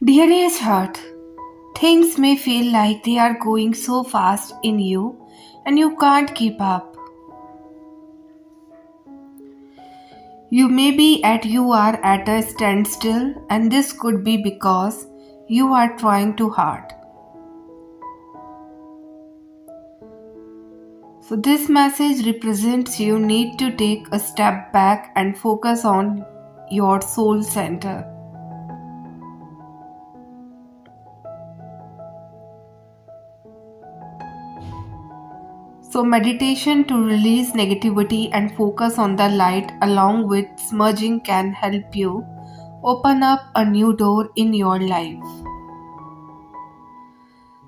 Dearest heart, things may feel like they are going so fast in you and you can't keep up. You are at a standstill, and this could be because you are trying too hard. So this message represents you need to take a step back and focus on your soul center. So meditation to release negativity and focus on the light along with smudging can help you open up a new door in your life.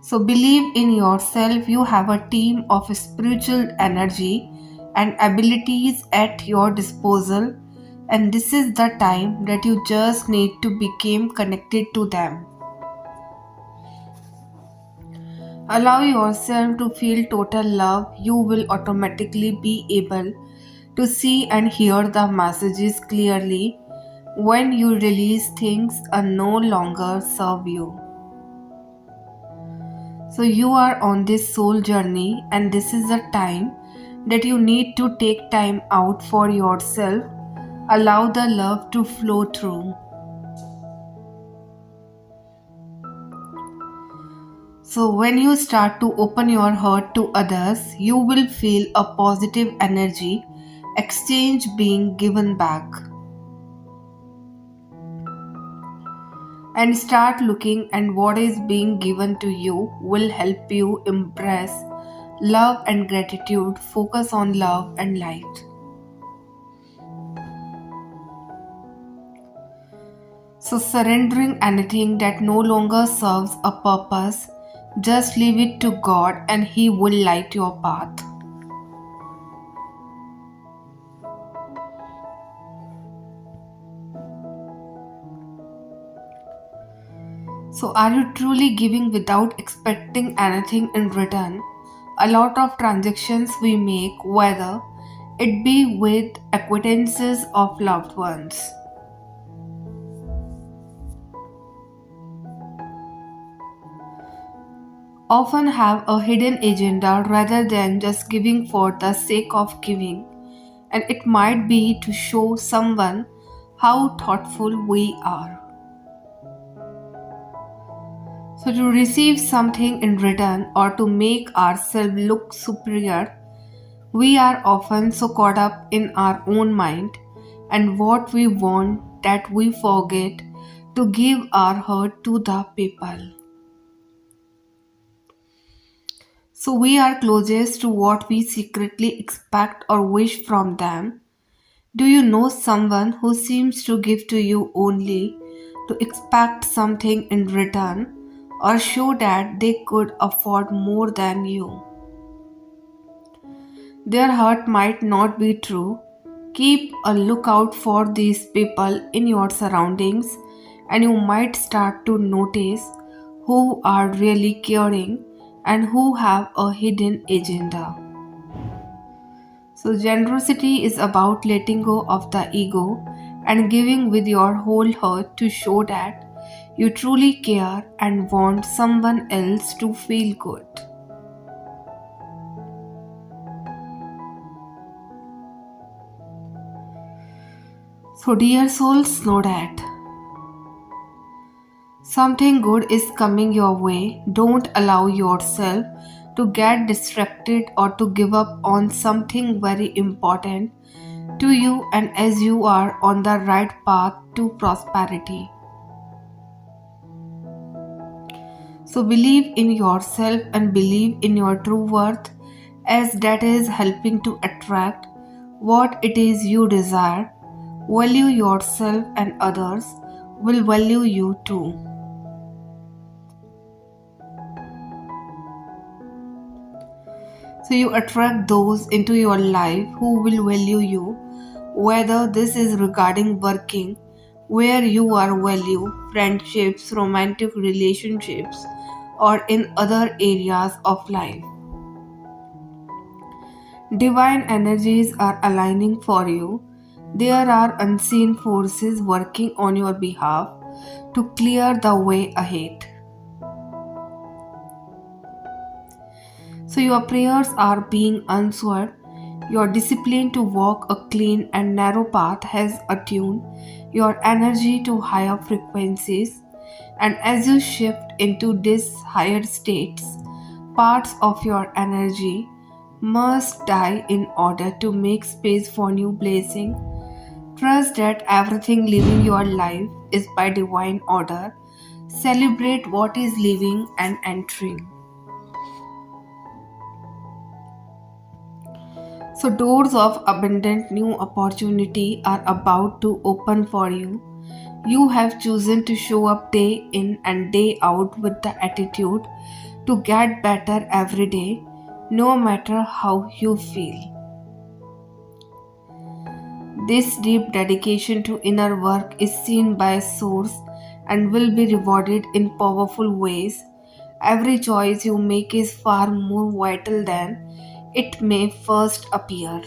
So believe in yourself. You have a team of spiritual energy and abilities at your disposal, and this is the time that you just need to become connected to them. Allow yourself to feel total love. You will automatically be able to see and hear the messages clearly when you release things and no longer serve you. So you are on this soul journey, and this is a time that you need to take time out for yourself. Allow the love to flow through. So when you start to open your heart to others, you will feel a positive energy exchange being given back. And start looking and what is being given to you will help you embrace love and gratitude. Focus on love and light. So surrendering anything that no longer serves a purpose, just leave it to God and He will light your path. So are you truly giving without expecting anything in return? A lot of transactions we make, whether it be with acquaintances of loved ones, often have a hidden agenda rather than just giving for the sake of giving. And it might be to show someone how thoughtful we are. So, to receive something in return or to make ourselves look superior, we are often so caught up in our own mind and what we want that we forget to give our heart to the people. So we are closest to what we secretly expect or wish from them. Do you know someone who seems to give to you only to expect something in return or show that they could afford more than you? Their heart might not be true. Keep a lookout for these people in your surroundings, and you might start to notice who are really caring and who have a hidden agenda. So, generosity is about letting go of the ego and giving with your whole heart to show that you truly care and want someone else to feel good. So, dear souls, know that something good is coming your way. Don't allow yourself to get distracted or to give up on something very important to you, and as you are on the right path to prosperity. So believe in yourself and believe in your true worth, as that is helping to attract what it is you desire. Value yourself and others will value you too. So you attract those into your life who will value you, whether this is regarding working, where you are valued, friendships, romantic relationships, or in other areas of life. Divine energies are aligning for you. There are unseen forces working on your behalf, to clear the way ahead. So your prayers are being answered. Your discipline to walk a clean and narrow path has attuned your energy to higher frequencies. And as you shift into these higher states, parts of your energy must die in order to make space for new blessing. Trust that everything living your life is by divine order. Celebrate what is living and entering. So, doors of abundant new opportunity are about to open for you. You have chosen to show up day in and day out with the attitude to get better every day, no matter how you feel. This deep dedication to inner work is seen by Source and will be rewarded in powerful ways. Every choice you make is far more vital than it may first appear.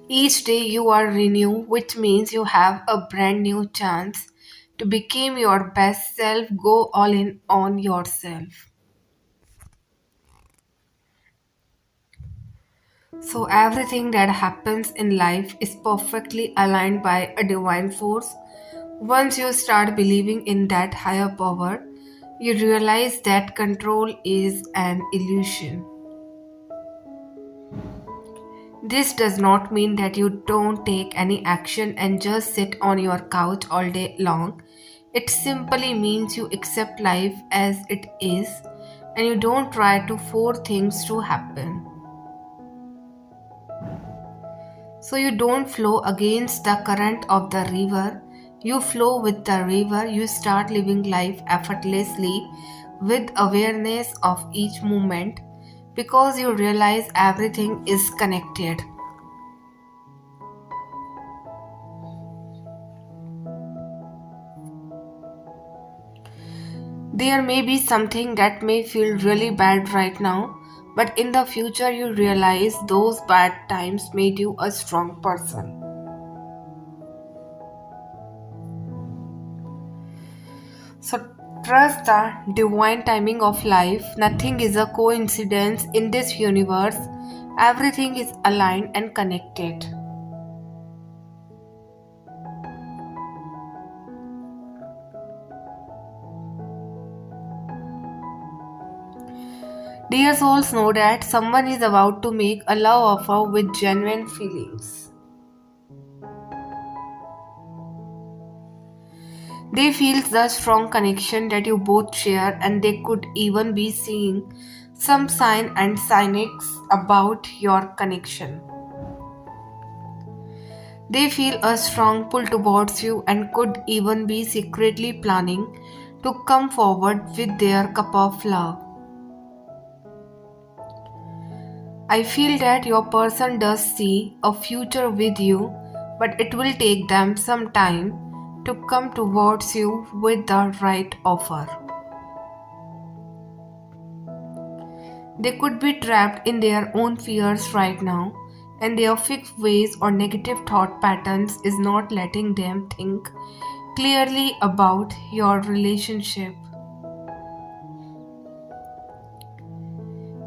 Each day you are renewed, which means you have a brand new chance to become your best self. Go all in on yourself. So, everything that happens in life is perfectly aligned by a divine force. Once you start believing in that higher power, you realize that control is an illusion. This does not mean that you don't take any action and just sit on your couch all day long. It simply means you accept life as it is and you don't try to force things to happen. So you don't flow against the current of the river, you flow with the river. You start living life effortlessly with awareness of each moment because you realize everything is connected. There may be something that may feel really bad right now, but in the future you realize those bad times made you a strong person. So trust the divine timing of life. Nothing is a coincidence in this universe. Everything is aligned and connected. Dear souls, know that someone is about to make a love offer with genuine feelings. They feel the strong connection that you both share, and they could even be seeing some sign and cynics about your connection. They feel a strong pull towards you and could even be secretly planning to come forward with their cup of love. I feel that your person does see a future with you, but it will take them some time to come towards you with the right offer. They could be trapped in their own fears right now, and their fixed ways or negative thought patterns is not letting them think clearly about your relationship.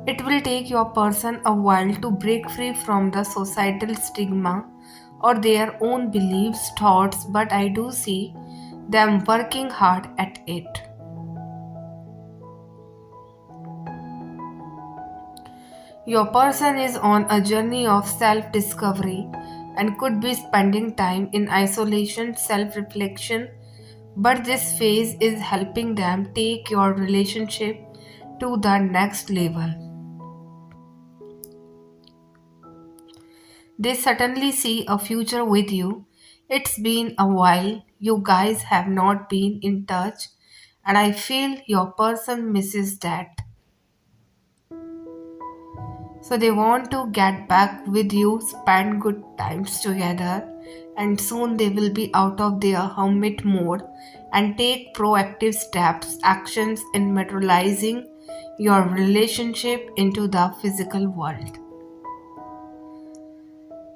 It will take your person a while to break free from the societal stigma or their own beliefs, thoughts, but I do see them working hard at it. Your person is on a journey of self discovery and could be spending time in isolation, self reflection, but this phase is helping them take your relationship to the next level. They certainly see a future with you. It's been a while, you guys have not been in touch, and I feel your person misses that. So they want to get back with you, spend good times together, and soon they will be out of their hermit mode and take proactive steps, actions in materializing your relationship into the physical world.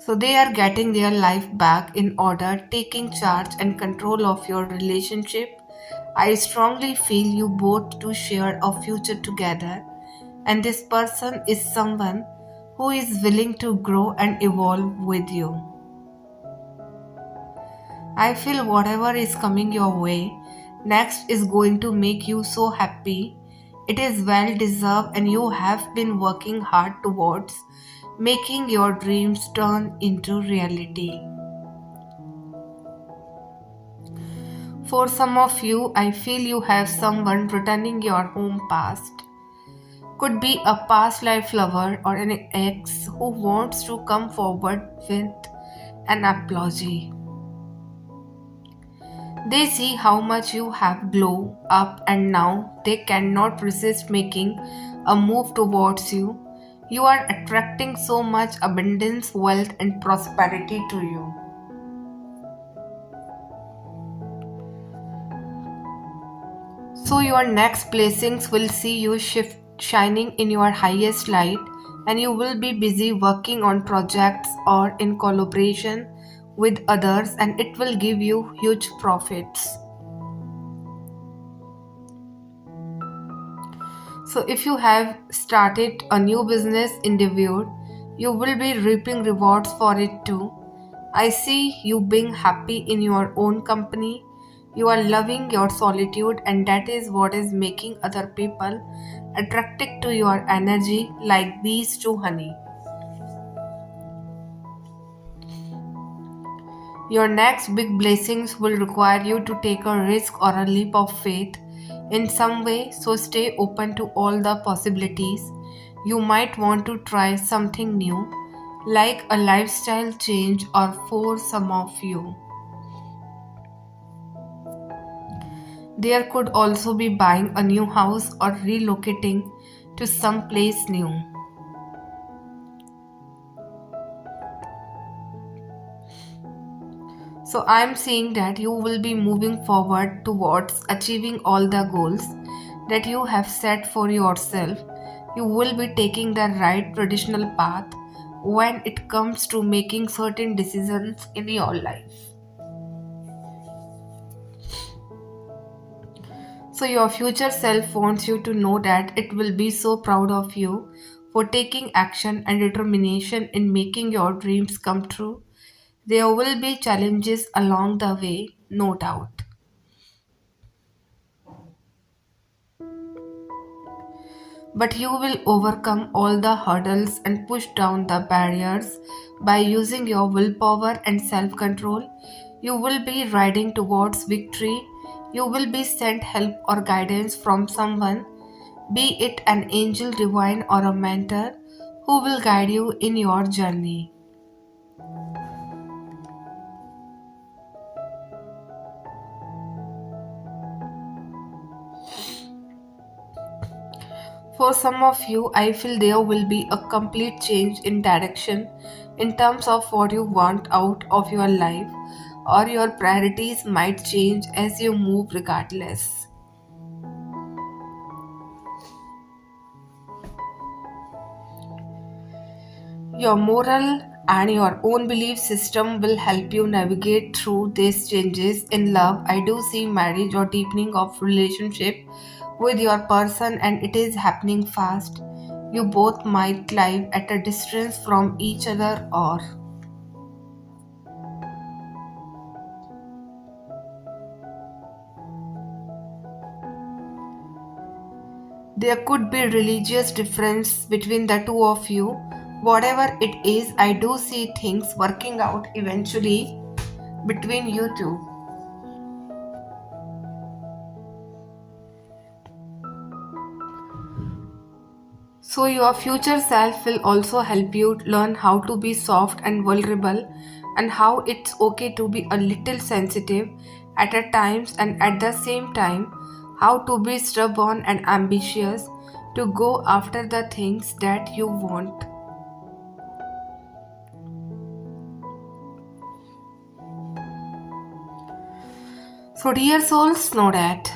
So they are getting their life back in order, taking charge and control of your relationship. I strongly feel you both to share a future together, and this person is someone who is willing to grow and evolve with you. I feel whatever is coming your way next is going to make you so happy. It is well deserved, and you have been working hard towards making your dreams turn into reality. For some of you, I feel you have someone returning your home past. Could be a past life lover or an ex who wants to come forward with an apology. They see how much you have glow up and now they cannot resist making a move towards you. You are attracting so much abundance, wealth, and prosperity to you. So, your next blessings will see you shift shining in your highest light, and you will be busy working on projects or in collaboration with others, and it will give you huge profits. So, if you have started a new business endeavor, you will be reaping rewards for it too. I see you being happy in your own company. You are loving your solitude, and that is what is making other people attracted to your energy like bees to honey. Your next big blessings will require you to take a risk or a leap of faith in some way, so stay open to all the possibilities. You might want to try something new, like a lifestyle change, or for some of you, there could also be buying a new house or relocating to some place new. So I am seeing that you will be moving forward towards achieving all the goals that you have set for yourself. You will be taking the right traditional path when it comes to making certain decisions in your life. So your future self wants you to know that it will be so proud of you for taking action and determination in making your dreams come true. There will be challenges along the way, no doubt. But you will overcome all the hurdles and push down the barriers by using your willpower and self control. You will be riding towards victory. You will be sent help or guidance from someone, be it an angel divine or a mentor, who will guide you in your journey. For some of you, I feel there will be a complete change in direction in terms of what you want out of your life, or your priorities might change as you move regardless. Your moral and your own belief system will help you navigate through these changes. In love, I do see marriage or deepening of relationship with your person, and it is happening fast. You both might live at a distance from each other, or there could be religious difference between the two of you. Whatever it is, I do see things working out eventually between you two. So, your future self will also help you learn how to be soft and vulnerable, and how it's okay to be a little sensitive at a times, and at the same time, how to be stubborn and ambitious to go after the things that you want. So, dear souls, know that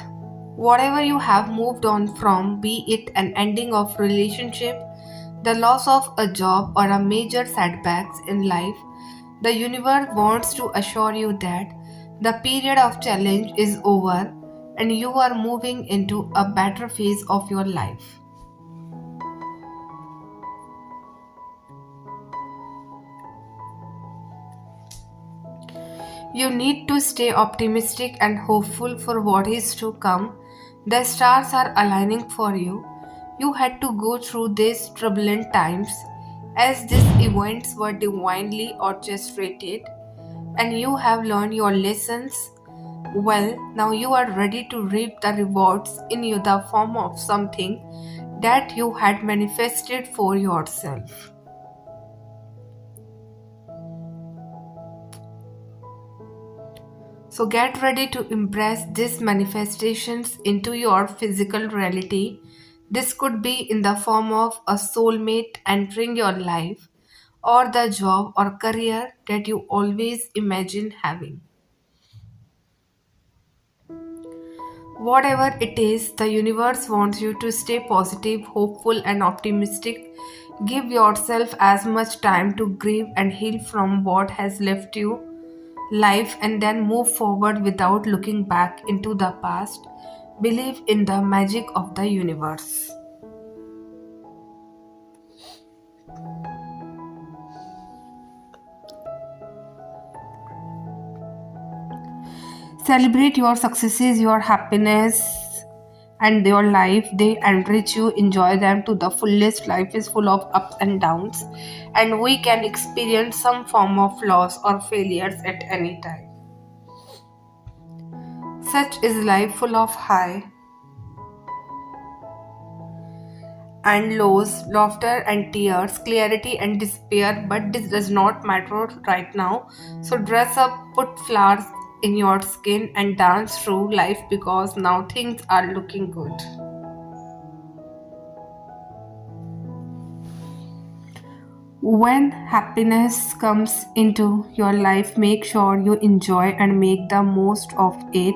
whatever you have moved on from, be it an ending of relationship, the loss of a job, or a major setbacks in life, The universe wants to assure you that the period of challenge is over and you are moving into a better phase of your life. You need to stay optimistic and hopeful for what is to come. The stars are aligning for you. You had to go through these turbulent times as these events were divinely orchestrated and you have learned your lessons. Well, now you are ready to reap the rewards in you the form of something that you had manifested for yourself. So get ready to embrace these manifestations into your physical reality. This could be in the form of a soulmate entering your life or the job or career that you always imagine having. Whatever it is, the universe wants you to stay positive, hopeful, and optimistic. Give yourself as much time to grieve and heal from what has left you life and then move forward without looking back into the past. Believe in the magic of the universe. Celebrate your successes, your happiness, and your life. They enrich you, enjoy them to the fullest. Life is full of ups and downs, and we can experience some form of loss or failures at any time. Such is life, full of high and lows, laughter and tears, clarity and despair, but this does not matter right now. So dress up, put flowers in your skin, and dance through life because now things are looking good. When happiness comes into your life, make sure you enjoy and make the most of it.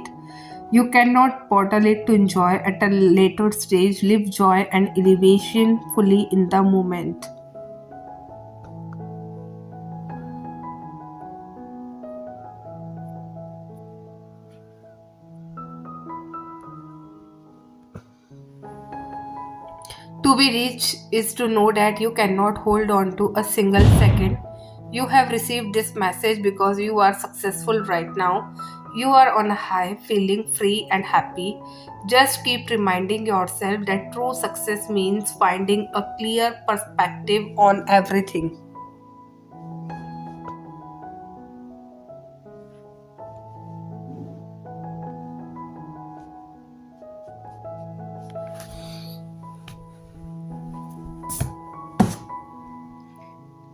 You cannot bottle it to enjoy at a later stage. Live joy and elevation fully in the moment. To be rich is to know that you cannot hold on to a single second. You have received this message because you are successful right now. You are on a high, feeling free and happy. Just keep reminding yourself that true success means finding a clear perspective on everything.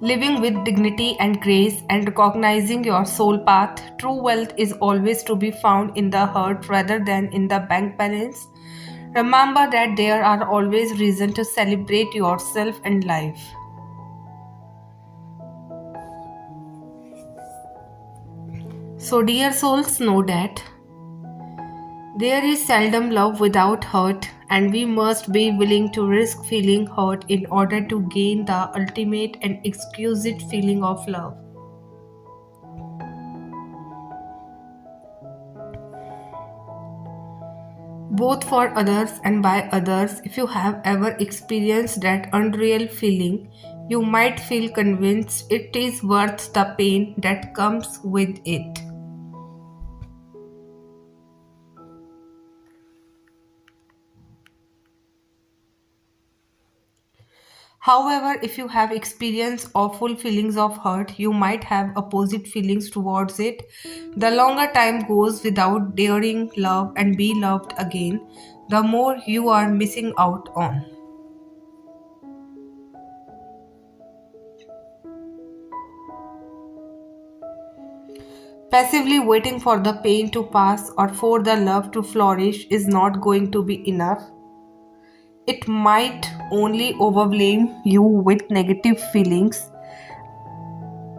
Living with dignity and grace and recognizing your soul path, true wealth is always to be found in the heart rather than in the bank balance. Remember that there are always reasons to celebrate yourself and life. So, dear souls, know that there is seldom love without hurt, and we must be willing to risk feeling hurt in order to gain the ultimate and exquisite feeling of love. Both for others and by others. If you have ever experienced that unreal feeling, you might feel convinced it is worth the pain that comes with it. However, if you have experienced awful feelings of hurt, you might have opposite feelings towards it. The longer time goes without daring love and be loved again, the more you are missing out on. Passively waiting for the pain to pass or for the love to flourish is not going to be enough. It might only overwhelm you with negative feelings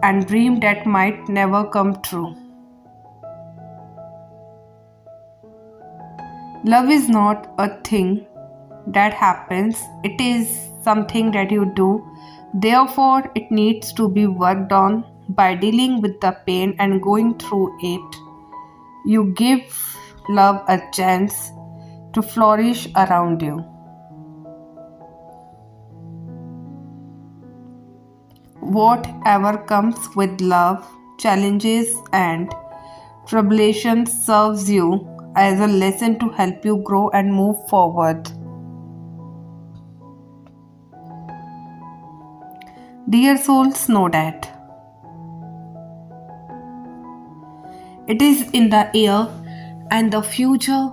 and dream that might never come true. Love is not a thing that happens, it is something that you do. Therefore, it needs to be worked on. by dealing with the pain and going through it. You give love a chance to flourish around you. Whatever comes with love, challenges, and tribulations serves you as a lesson to help you grow and move forward. Dear souls, know that it is in the air and the future.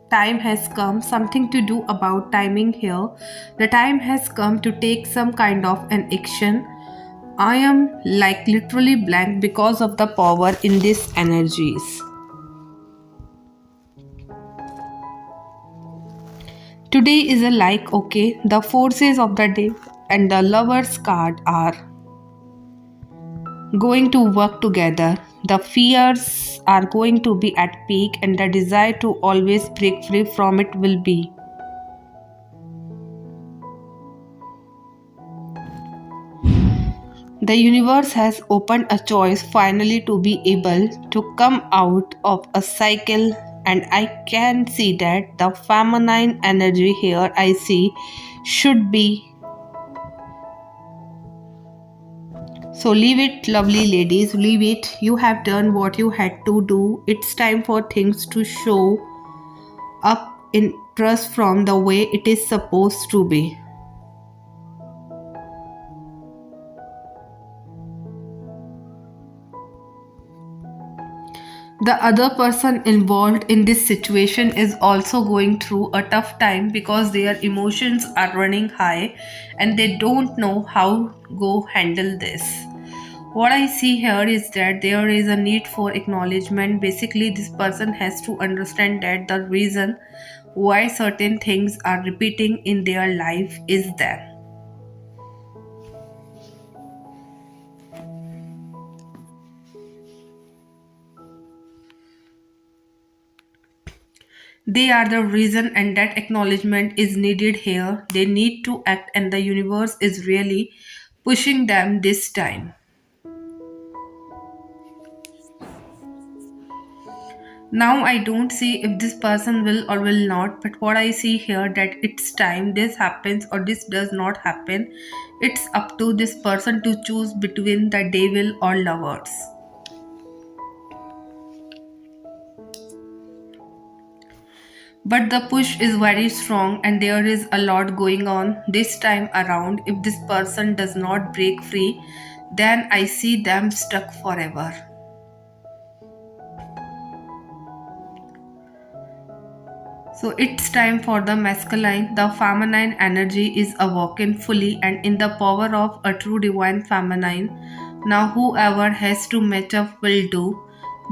Time has come, something to do about timing here. The time has come to take some kind of an action. I am like literally blank because of the power in these energies. Today is a like okay, the forces of the day and the lovers card are going to work together. The fears are going to be at peak and the desire to always break free from it will be. The universe has opened a choice finally to be able to come out of a cycle, and I can see that the feminine energy here I see should be. So leave it, lovely ladies, leave it. You have done what you had to do. It's time for things to show up in trust from the way it is supposed to be. The other person involved in this situation is also going through a tough time because their emotions are running high and they don't know how go handle this. What I see here is that there is a need for acknowledgement. Basically, this person has to understand that the reason why certain things are repeating in their life is that they are the reason, and that acknowledgement is needed here. They need to act, and the universe is really pushing them this time. Now I don't see if this person will or will not, but what I see here that it's time this happens or this does not happen. It's up to this person to choose between the devil or lovers. But the push is very strong and there is a lot going on this time around. If this person does not break free, then I see them stuck forever. So it's time for the masculine. The feminine energy is awoken fully and in the power of a true divine feminine. Now, whoever has to match up will do.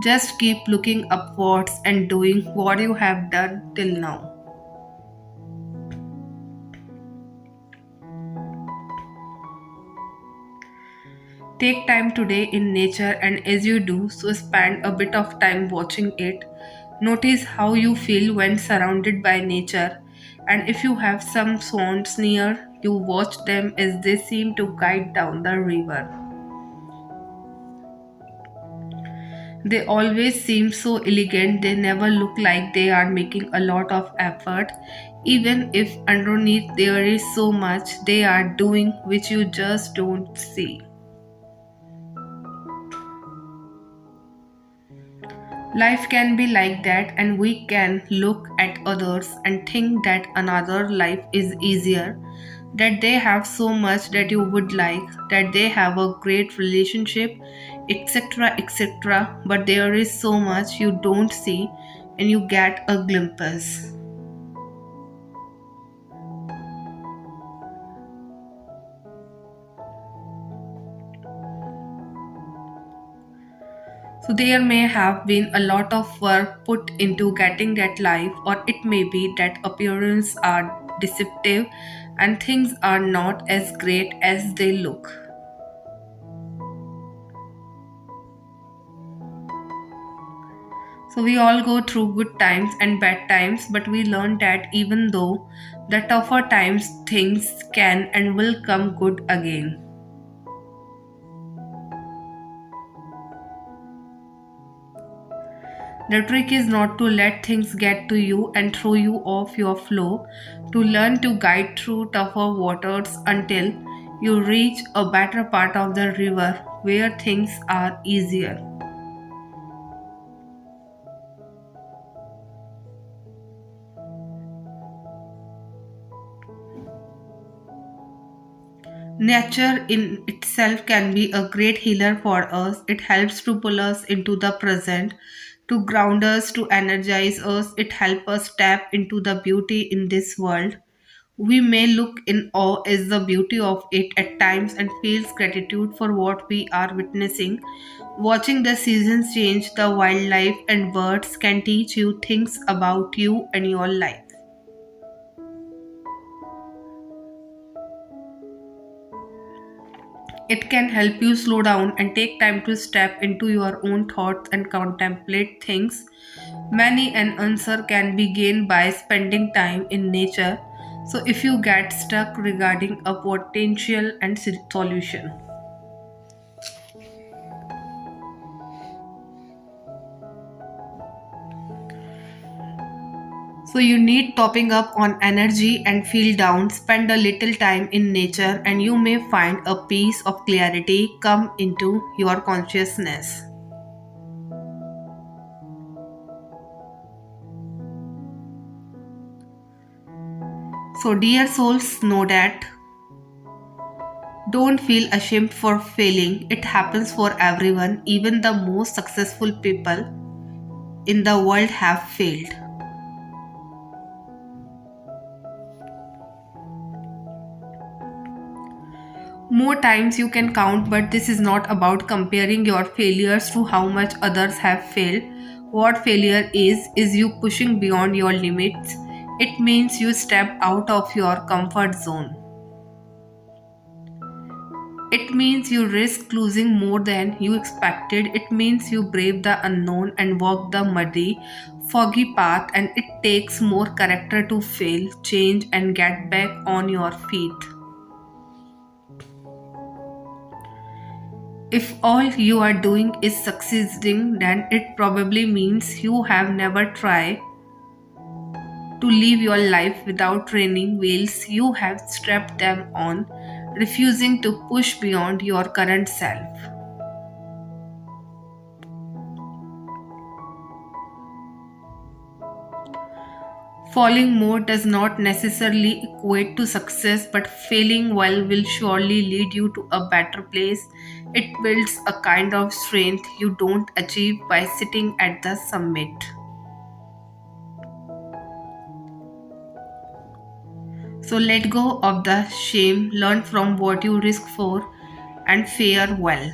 Just keep looking upwards and doing what you have done till now. Take time today in nature, and as you do so, spend a bit of time watching it. Notice how you feel when surrounded by nature, and if you have some swans near, you watch them as they seem to guide down the river. They always seem so elegant, they never look like they are making a lot of effort, even if underneath there is so much they are doing which you just don't see. Life can be like that, and we can look at others and think that another life is easier, that they have so much that you would like, that they have a great relationship, etc. etc. But there is so much you don't see, and you get a glimpse. So there may have been a lot of work put into getting that life, or it may be that appearances are deceptive and things are not as great as they look. So we all go through good times and bad times, but we learn that even though the tougher times, things can and will come good again. The trick is not to let things get to you and throw you off your flow, to learn to guide through tougher waters until you reach a better part of the river where things are easier. Nature in itself can be a great healer for us. It helps to pull us into the present, to ground us, to energize us. It helps us tap into the beauty in this world. We may look in awe at the beauty of it at times and feels gratitude for what we are witnessing. Watching the seasons change, the wildlife and birds can teach you things about you and your life. It can help you slow down and take time to step into your own thoughts and contemplate things. Many an answer can be gained by spending time in nature. So, if you get stuck regarding a potential and solution, so you need topping up on energy and feel down, spend a little time in nature, and you may find a piece of clarity come into your consciousness. So, dear souls, know that don't feel ashamed for failing. It happens for everyone. Even the most successful people in the world have failed. More times you can count, but this is not about comparing your failures to how much others have failed. What failure is you pushing beyond your limits. It means you step out of your comfort zone. It means you risk losing more than you expected. It means you brave the unknown and walk the muddy, foggy path, and it takes more character to fail, change, and get back on your feet. If all you are doing is succeeding, then it probably means you have never tried to live your life without training wheels. You have strapped them on, refusing to push beyond your current self. Falling more does not necessarily equate to success, but failing well will surely lead you to a better place. It builds a kind of strength you don't achieve by sitting at the summit. So let go of the shame, learn from what you risk for, and fare well.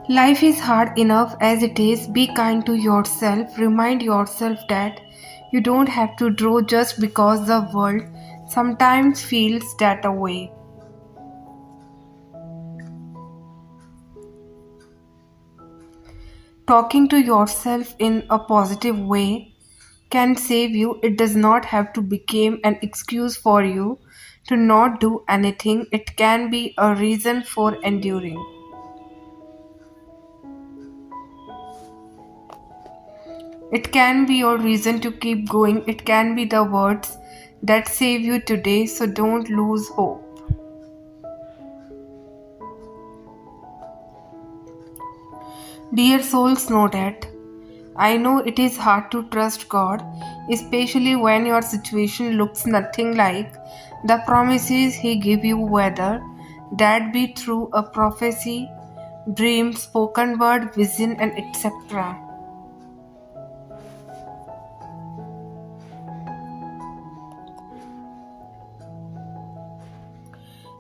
Life is hard enough as it is. Be kind to yourself. Remind yourself that you don't have to draw just because the world sometimes feels that way. Talking to yourself in a positive way can save you. It does not have to become an excuse for you to not do anything. It can be a reason for enduring. It can be your reason to keep going. It can be the words that save you today, so don't lose hope. Dear souls, know that I know it is hard to trust God, especially when your situation looks nothing like the promises He gave you, whether that be through a prophecy, dream, spoken word, vision, and etc.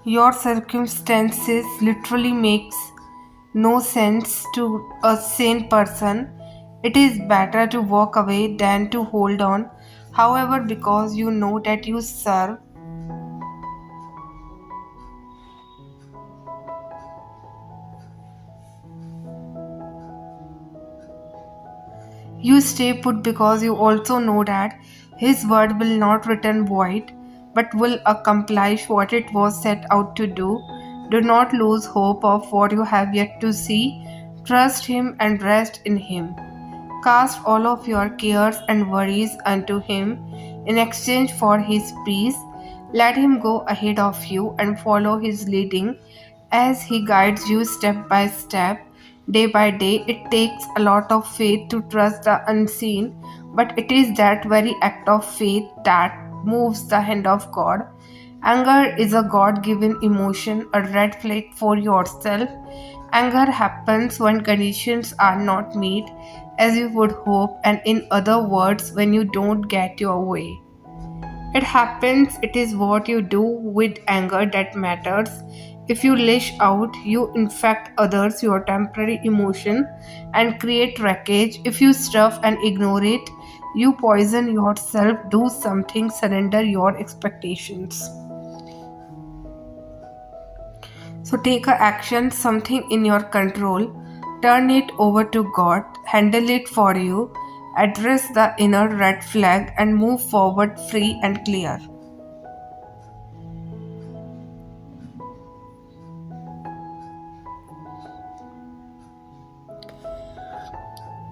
Your circumstances literally makes no sense to a sane person. It is better to walk away than to hold on. However, because you know that you stay put because you also know that His word will not return void, but will accomplish what it was set out to do. Do not lose hope of what you have yet to see. Trust Him and rest in Him. Cast all of your cares and worries unto Him in exchange for His peace. Let Him go ahead of you and follow His leading as He guides you step by step, day by day. It takes a lot of faith to trust the unseen, but it is that very act of faith that moves the hand of God. Anger is a God given emotion, a red flag for yourself. Anger happens when conditions are not met as you would hope, and in other words, when you don't get your way. It happens, it is what you do with anger that matters. If you lash out, you infect others, your temporary emotion, and create wreckage. If you stuff and ignore it, you poison yourself. Do something, surrender your expectations. So take a action, something in your control. Turn it over to God, handle it for you, address the inner red flag, and move forward free and clear.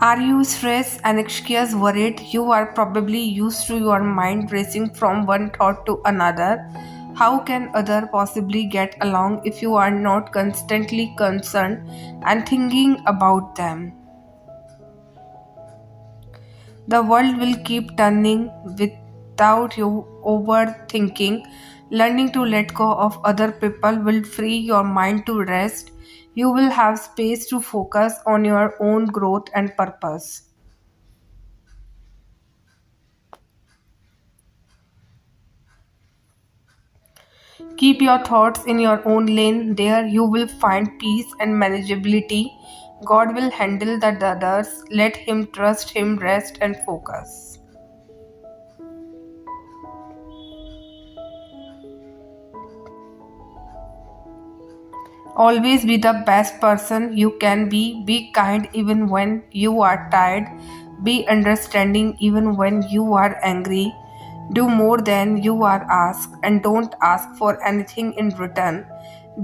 Are you stressed, anxious, worried? You are probably used to your mind racing from one thought to another. How can other possibly get along if you are not constantly concerned and thinking about them? The world will keep turning without you overthinking. Learning to let go of other people will free your mind to rest. You will have space to focus on your own growth and purpose. Keep your thoughts in your own lane. There you will find peace and manageability. God will handle the others. Let Him trust Him, rest and focus. Always be the best person you can be. Be kind even when you are tired. Be understanding even when you are angry. Do more than you are asked and don't ask for anything in return.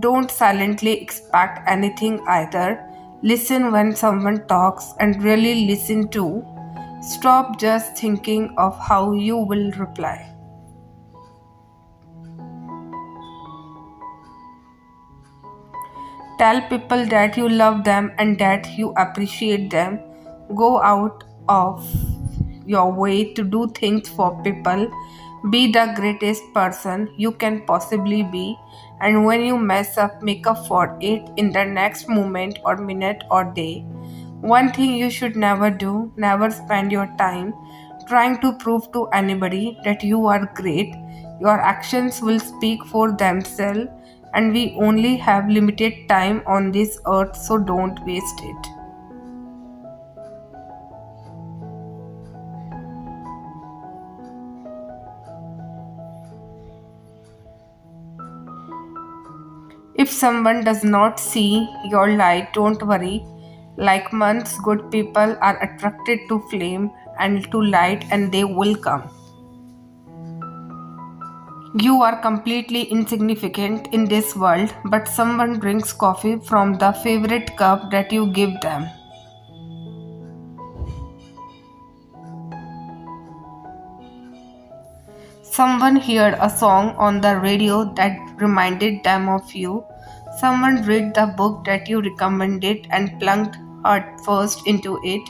Don't silently expect anything either. Listen when someone talks and really listen too. Stop just thinking of how you will reply. Tell people that you love them and that you appreciate them. Go out of your way to do things for people. Be the greatest person you can possibly be. And when you mess up, make up for it in the next moment or minute or day. One thing you should never do, never spend your time trying to prove to anybody that you are great. Your actions will speak for themselves, and we only have limited time on this earth, so don't waste it. If someone does not see your light, don't worry. Like months, good people are attracted to flame and to light, and they will come. You are completely insignificant in this world, but someone drinks coffee from the favorite cup that you give them. Someone heard a song on the radio that reminded them of you. Someone read the book that you recommended and plunged headfirst into it.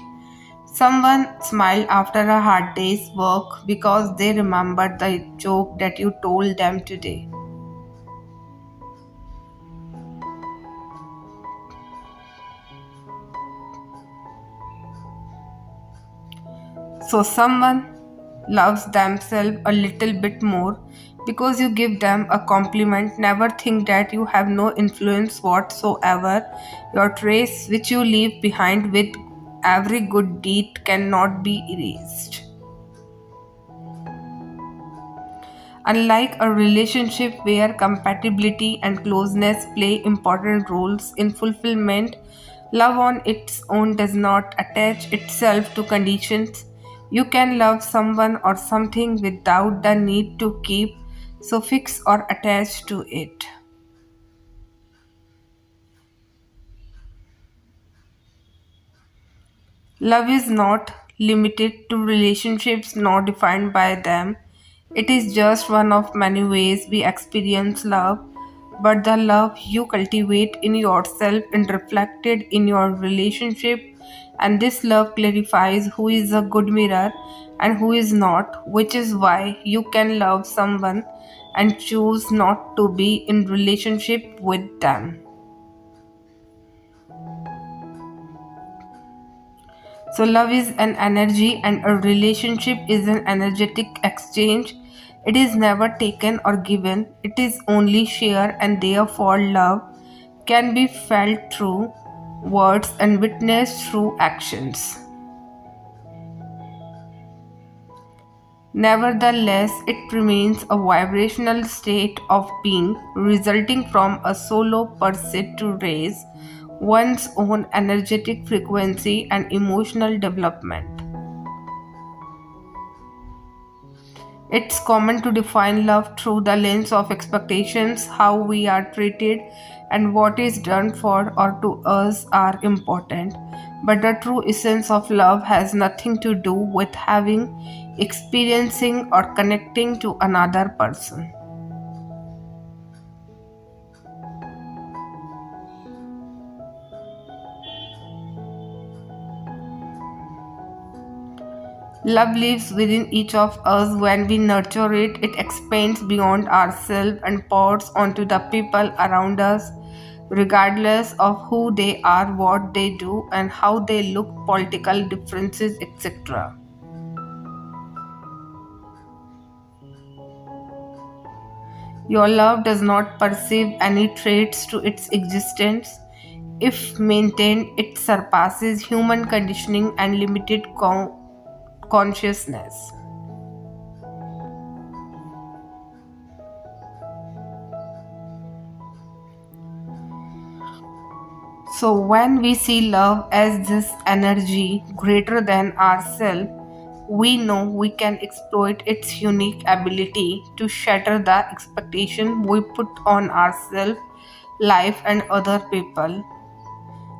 Someone smiled after a hard day's work because they remembered the joke that you told them today. So, someone loves themselves a little bit more because you give them a compliment. Never think that you have no influence whatsoever. Your trace, which you leave behind with every good deed, cannot be erased. Unlike a relationship where compatibility and closeness play important roles in fulfillment, love on its own does not attach itself to conditions. You can love someone or something without the need to keep so fixed or attached to it. Love is not limited to relationships nor defined by them. It is just one of many ways we experience love, but the love you cultivate in yourself and reflected in your relationship, and this love clarifies who is a good mirror and who is not, which is why you can love someone and choose not to be in relationship with them. So, love is an energy, and a relationship is an energetic exchange. It is never taken or given, it is only shared, and therefore, love can be felt through words and witnessed through actions. Nevertheless, it remains a vibrational state of being resulting from a solo pursuit to raise one's own energetic frequency and emotional development. It's common to define love through the lens of expectations, how we are treated, and what is done for or to us are important. But the true essence of love has nothing to do with having, experiencing, or connecting to another person. Love lives within each of us. When we nurture it, it expands beyond ourselves and pours onto the people around us, regardless of who they are, what they do, and how they look, political differences, etc. Your love does not perceive any traits to its existence. If maintained, it surpasses human conditioning and limited consciousness. So, when we see love as this energy greater than ourselves, we know we can exploit its unique ability to shatter the expectation we put on ourselves, life, and other people.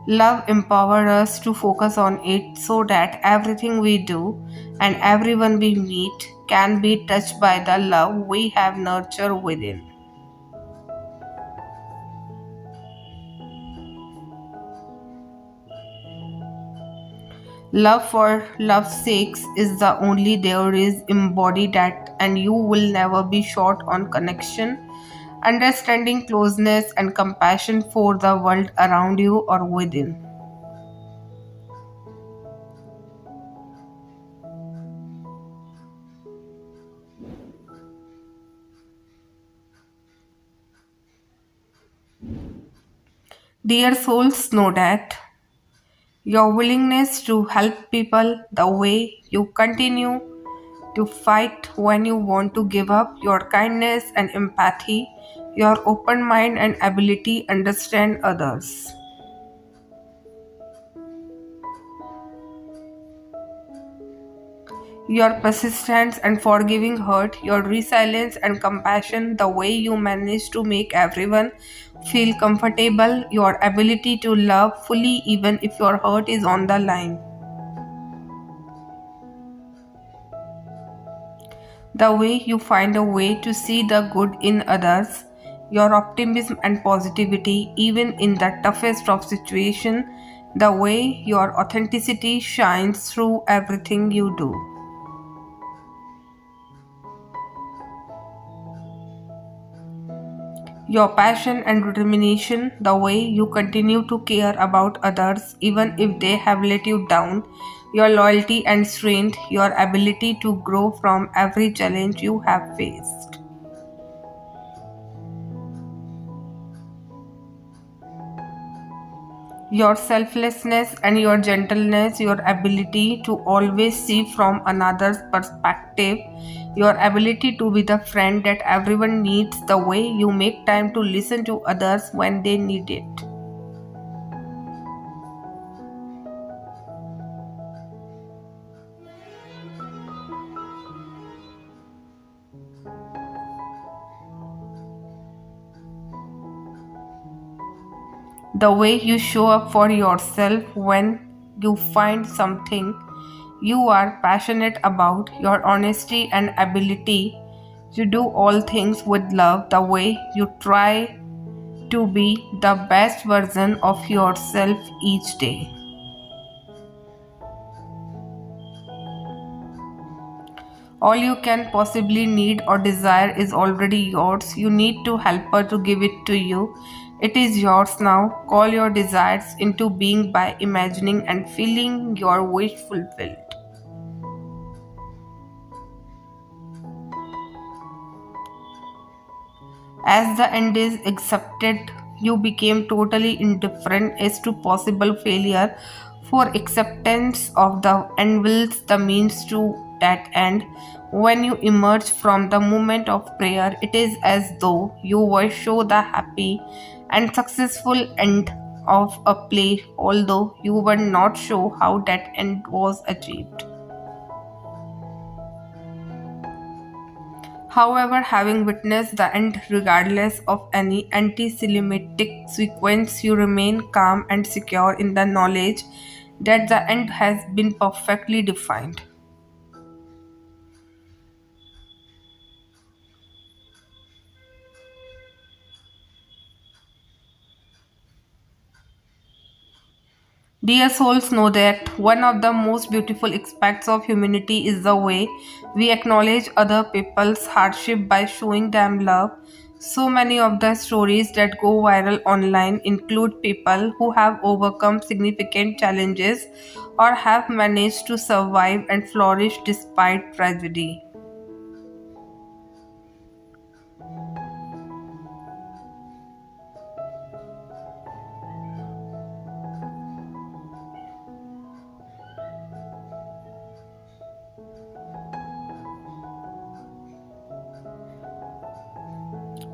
Love empowers us to focus on it so that everything we do and everyone we meet can be touched by the love we have nurtured within. Love for love's sake is the only there is embody that, and you will never be short on connection, understanding, closeness, and compassion for the world around you or within. Dear souls, know that your willingness to help people, the way you continue to fight when you want to give up, your kindness and empathy, your open mind and ability to understand others. Your persistence and forgiving hurt, your resilience and compassion, the way you manage to make everyone feel comfortable, your ability to love fully even if your heart is on the line. The way you find a way to see the good in others, your optimism and positivity even in the toughest of situations, the way your authenticity shines through everything you do. Your passion and determination, the way you continue to care about others even if they have let you down, your loyalty and strength, your ability to grow from every challenge you have faced. Your selflessness and your gentleness, your ability to always see from another's perspective, your ability to be the friend that everyone needs, the way you make time to listen to others when they need it. The way you show up for yourself when you find something you are passionate about, your honesty and ability to do all things with love, the way you try to be the best version of yourself each day. All you can possibly need or desire is already yours. You need to help her to give it to you. It is yours now. Call your desires into being by imagining and feeling your wish fulfilled. As the end is accepted, you became totally indifferent as to possible failure, for acceptance of the end wills the means to that end. When you emerge from the moment of prayer, it is as though you were shown the happy and successful end of a play, although you were not sure how that end was achieved. However, having witnessed the end regardless of any anti-Semitic sequence, you remain calm and secure in the knowledge that the end has been perfectly defined. Dear souls, know that one of the most beautiful aspects of humanity is the way we acknowledge other people's hardship by showing them love. So many of the stories that go viral online include people who have overcome significant challenges or have managed to survive and flourish despite tragedy.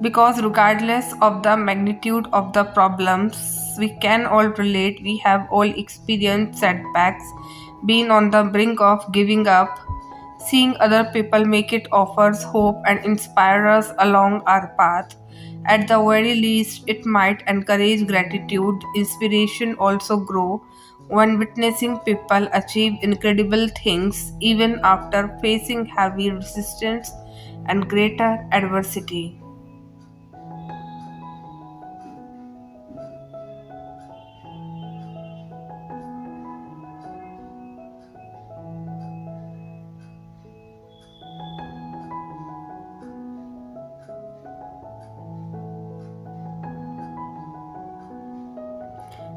Because regardless of the magnitude of the problems, we can all relate. We have all experienced setbacks, been on the brink of giving up. Seeing other people make it offers hope and inspire us along our path. At the very least, it might encourage gratitude. Inspiration also grow when witnessing people achieve incredible things even after facing heavy resistance and greater adversity.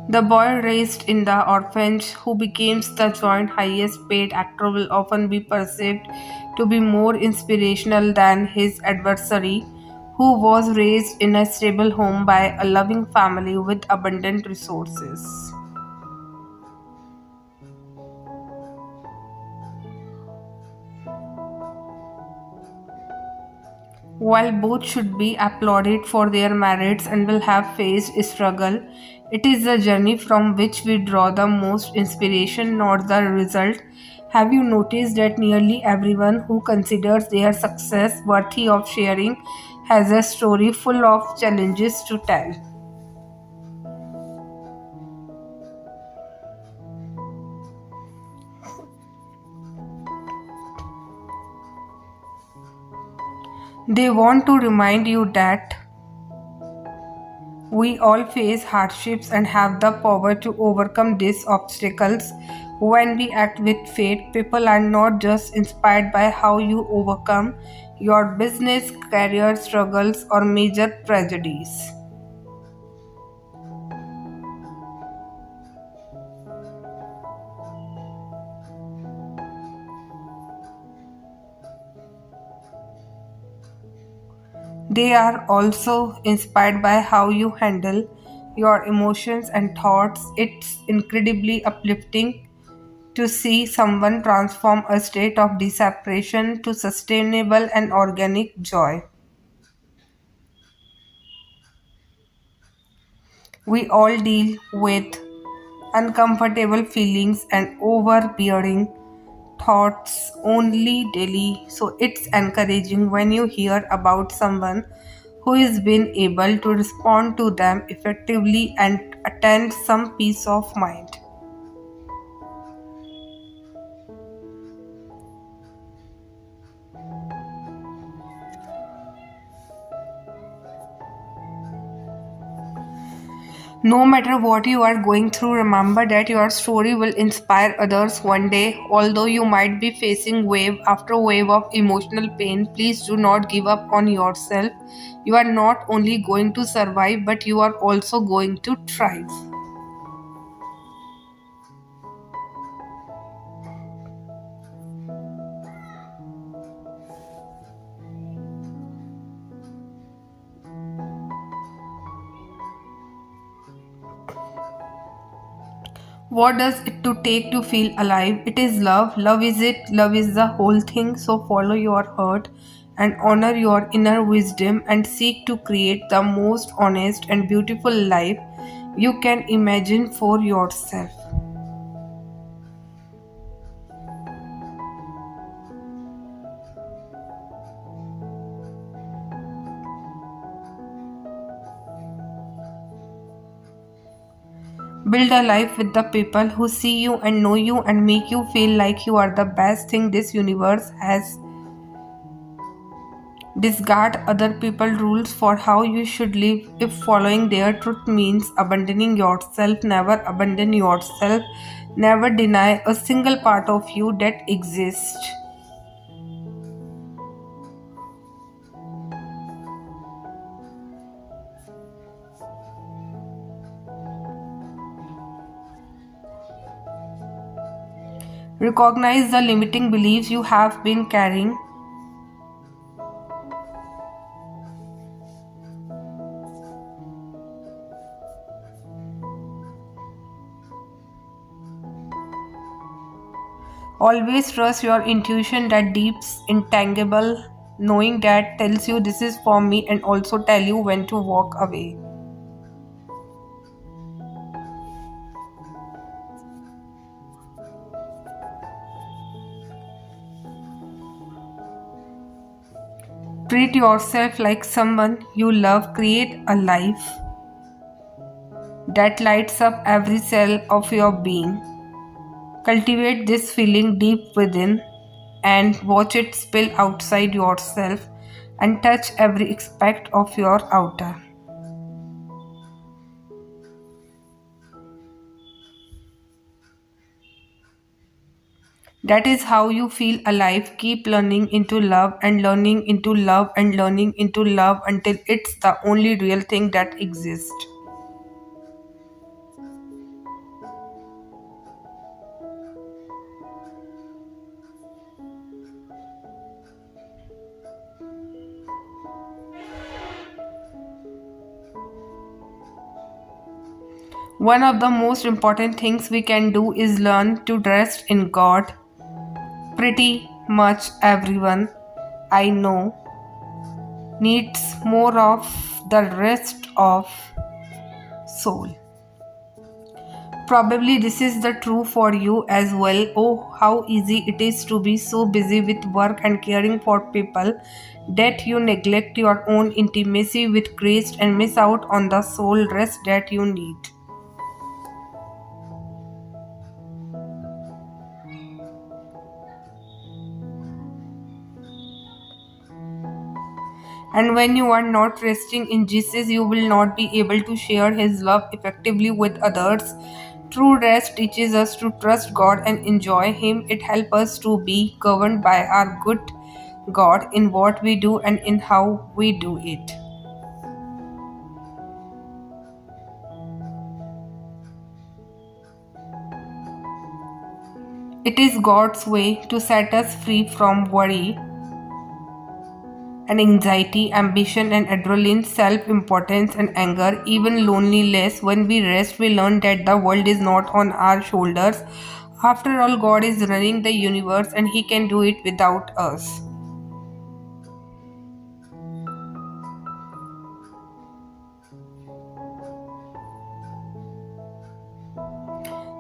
The boy raised in the orphanage who becomes the joint highest paid actor will often be perceived to be more inspirational than his adversary, who was raised in a stable home by a loving family with abundant resources. While both should be applauded for their merits and will have faced struggle, it is the journey from which we draw the most inspiration, not the result. Have you noticed that nearly everyone who considers their success worthy of sharing has a story full of challenges to tell? They want to remind you that we all face hardships and have the power to overcome these obstacles. When we act with faith, people are not just inspired by how you overcome your business, career struggles, or major tragedies. They are also inspired by how you handle your emotions and thoughts. It's incredibly uplifting to see someone transform a state of desperation to sustainable and organic joy. We all deal with uncomfortable feelings and overbearing thoughts only daily, so it's encouraging when you hear about someone who is been able to respond to them effectively and attain some peace of mind. No matter what you are going through, remember that your story will inspire others one day. Although you might be facing wave after wave of emotional pain, please do not give up on yourself. You are not only going to survive, but you are also going to thrive. What does it to take to feel alive? It is love. Love is it. Love is the whole thing. So follow your heart and honor your inner wisdom and seek to create the most honest and beautiful life you can imagine for yourself. Build a life with the people who see you and know you and make you feel like you are the best thing this universe has. Discard other people's rules for how you should live. If following their truth means abandoning yourself, never abandon yourself. Never deny a single part of you that exists. Recognize the limiting beliefs you have been carrying. Always trust your intuition, that deep, intangible knowing that tells you this is for me and also tell you when to walk away. Treat yourself like someone you love. Create a life that lights up every cell of your being. Cultivate this feeling deep within and watch it spill outside yourself and touch every aspect of your outer. That is how you feel alive. Keep learning into love and learning into love and learning into love until it's the only real thing that exists. One of the most important things we can do is learn to rest in God. Pretty much everyone I know needs more of the rest of soul. Probably this is the true for you as well. Oh, how easy it is to be so busy with work and caring for people that you neglect your own intimacy with Christ and miss out on the soul rest that you need. And when you are not resting in Jesus, you will not be able to share His love effectively with others. True rest teaches us to trust God and enjoy Him. It helps us to be governed by our good God in what we do and in how we do it. It is God's way to set us free from worry and anxiety, ambition and adrenaline, self importance and anger, even loneliness. When we rest, we learn that the world is not on our shoulders. After all, God is running the universe and He can do it without us.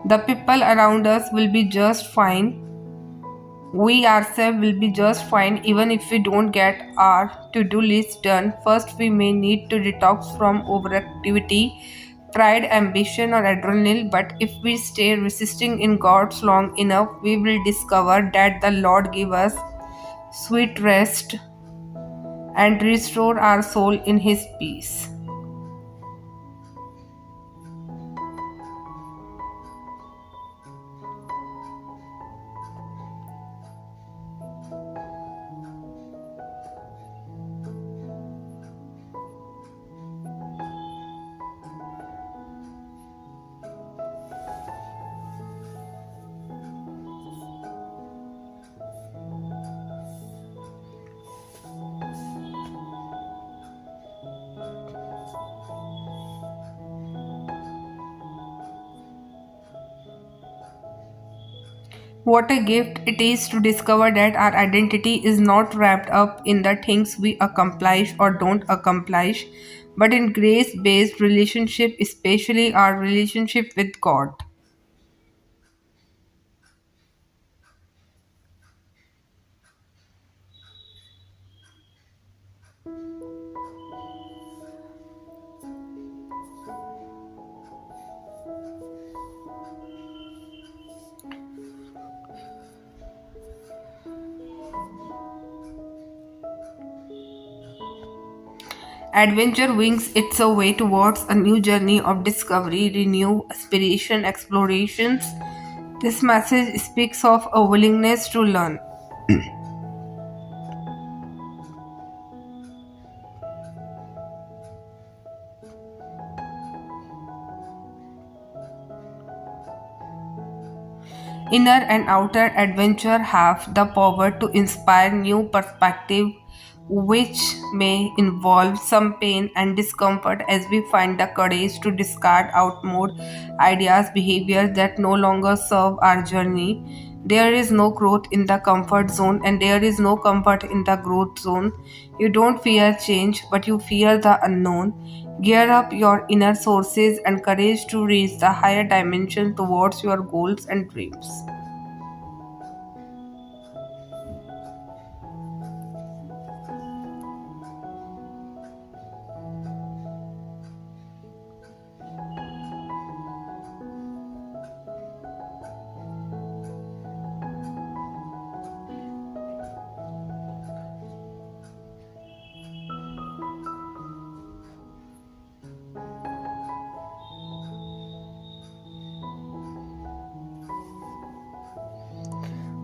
The people around us will be just fine. We ourselves will be just fine even if we don't get our to do list done. First, we may need to detox from overactivity, pride, ambition, or adrenaline. But if we stay resisting in God's long enough, we will discover that the Lord give us sweet rest and restore our soul in His peace. What a gift it is to discover that our identity is not wrapped up in the things we accomplish or don't accomplish, but in grace based relationship, especially our relationship with God. Adventure wings its way towards a new journey of discovery, renew, aspiration, explorations. This message speaks of a willingness to learn. Inner and outer adventure have the power to inspire new perspective, which may involve some pain and discomfort as we find the courage to discard out more ideas, behaviors that no longer serve our journey. There is no growth in the comfort zone, and there is no comfort in the growth zone. You don't fear change, but you fear the unknown. Gear up your inner sources and courage to reach the higher dimension towards your goals and dreams.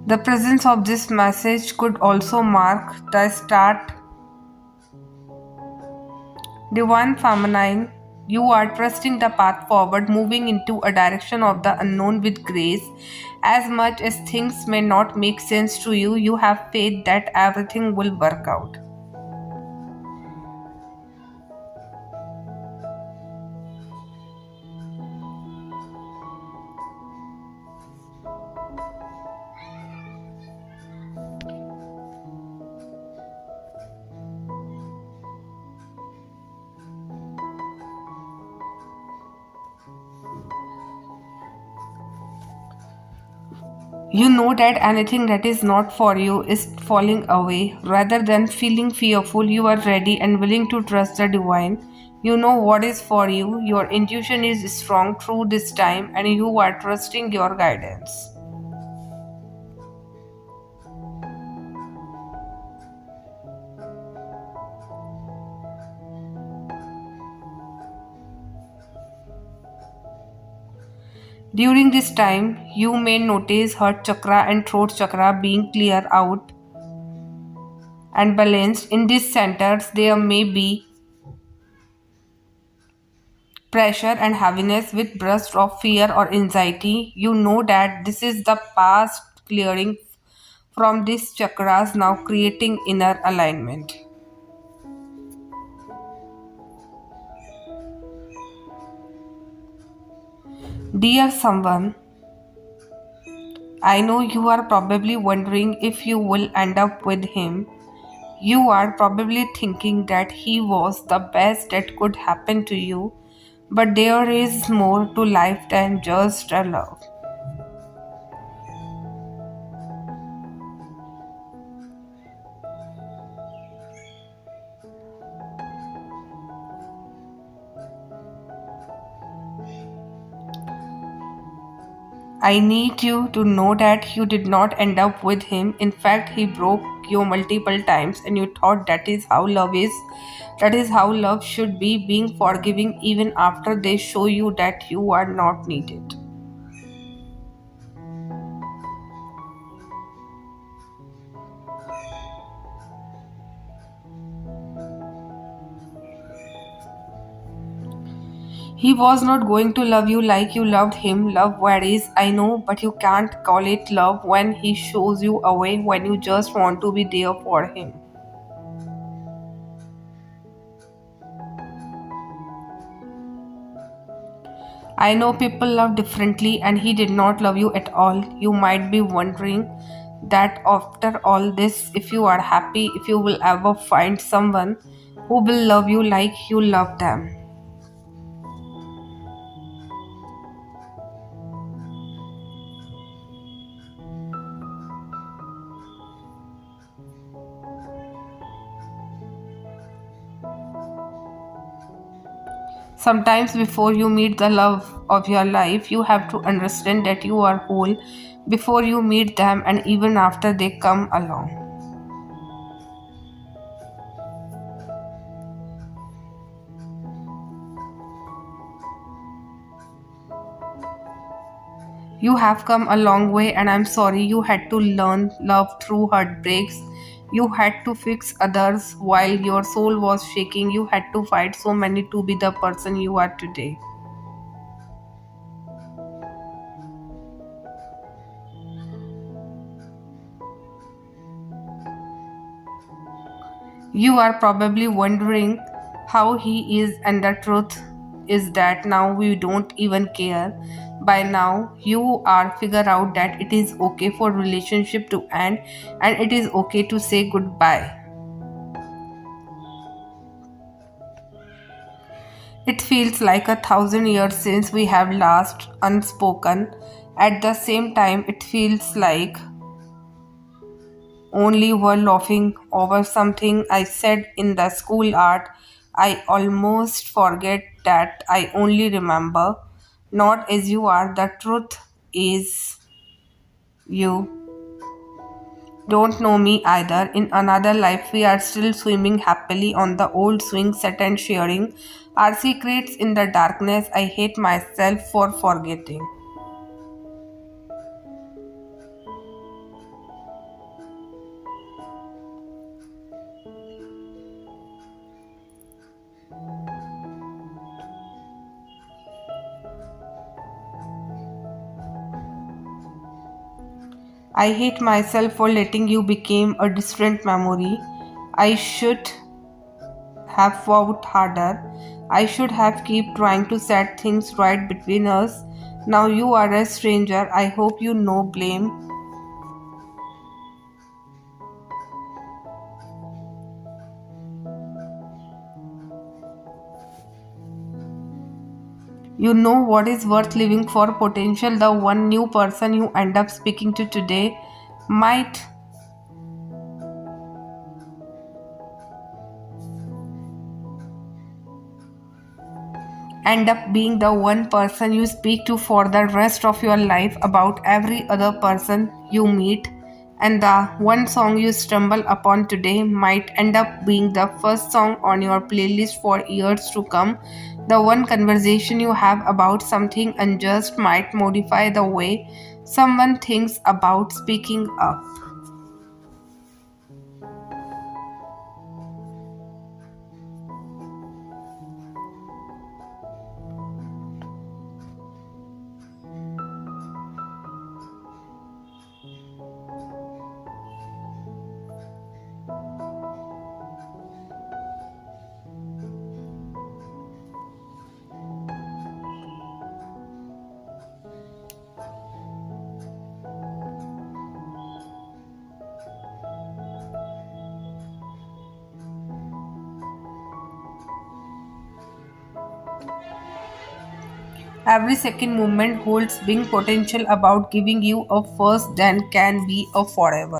The presence of this message could also mark the start. Divine Feminine, you are trusting the path forward, moving into a direction of the unknown with grace. As much as things may not make sense to you, you have faith that everything will work out. You know that anything that is not for you is falling away. Rather than feeling fearful, you are ready and willing to trust the divine. You know what is for you. Your intuition is strong through this time, and you are trusting your guidance. During this time, you may notice heart chakra and throat chakra being clear out and balanced. In these centers, there may be pressure and heaviness with bursts of fear or anxiety. You know that this is the past clearing from these chakras, now creating inner alignment. Dear someone, I know you are probably wondering if you will end up with him. You are probably thinking that he was the best that could happen to you, but there is more to life than just a love. I need you to know that you did not end up with him. In fact, he broke you multiple times and you thought that is how love is. That is how love should be, being forgiving even after they show you that you are not needed. He was not going to love you like you loved him. Love varies, I know, but you can't call it love when he shows you away when you just want to be there for him. I know people love differently and he did not love you at all. You might be wondering that after all this, if you are happy, if you will ever find someone who will love you like you love them. Sometimes, before you meet the love of your life, you have to understand that you are whole before you meet them and even after they come along. You have come a long way, and I'm sorry you had to learn love through heartbreaks. You had to fix others while your soul was shaking. You had to fight so many to be the person you are today. You are probably wondering how he is, and the truth is that now we don't even care. By now, you are figure out that it is okay for relationship to end and it is okay to say goodbye. It feels like 1,000 years since we have last unspoken. At the same time, it feels like only were laughing over something I said in the school art. I almost forget that I only remember. Not as you are, the truth is you don't know me either. In another life, we are still swimming happily on the old swing set and sharing our secrets in the darkness. I hate myself for forgetting. I hate myself for letting you become a distant memory. I should have fought harder. I should have keep trying to set things right between us. Now you are a stranger. I hope you know blame. You know what is worth living for potential. The one new person you end up speaking to today might end up being the one person you speak to for the rest of your life about every other person you meet. And the one song you stumble upon today might end up being the first song on your playlist for years to come. The one conversation you have about something unjust might modify the way someone thinks about speaking up. Every second movement holds big potential about giving you a first then can be a forever.